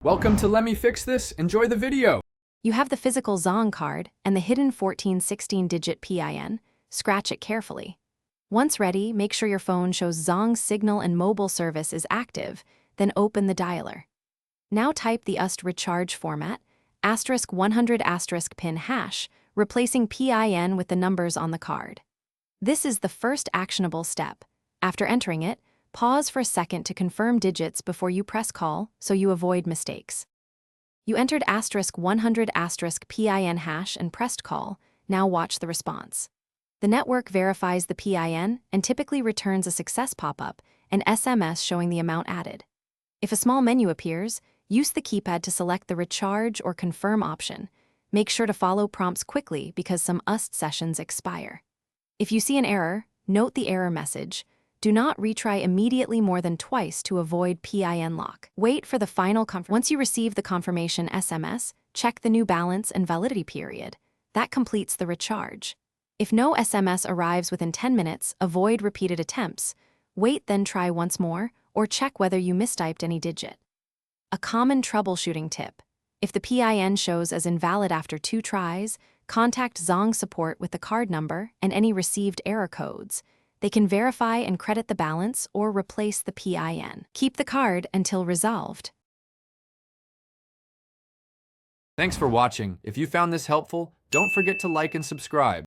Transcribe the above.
Welcome to Let Me Fix This. Enjoy the video. You have the physical Zong card and the hidden 14-16-digit PIN. Scratch it carefully. Once ready, make sure your phone shows Zong's signal and mobile service is active, then open the dialer. Now type the recharge format, *100 PIN hash, replacing PIN with the numbers on the card. This is the first actionable step. After entering it, pause for a second to confirm digits before you press call so you avoid mistakes. You entered *100 PIN hash and pressed call. Now watch the response. The network verifies the PIN and typically returns a success pop-up, an SMS showing the amount added. If a small menu appears, use the keypad to select the recharge or confirm option. Make sure to follow prompts quickly because some sessions expire. If you see an error, note the error message. Do not retry immediately more than twice to avoid PIN lock. Wait for the final confirmation. Once you receive the confirmation SMS, check the new balance and validity period. That completes the recharge. If no SMS arrives within 10 minutes, avoid repeated attempts. Wait, then try once more, or check whether you mistyped any digit. A common troubleshooting tip. If the PIN shows as invalid after 2 tries, contact Zong support with the card number and any received error codes. They can verify and credit the balance or replace the PIN. Keep the card until resolved. Thanks for watching. If you found this helpful, don't forget to like and subscribe.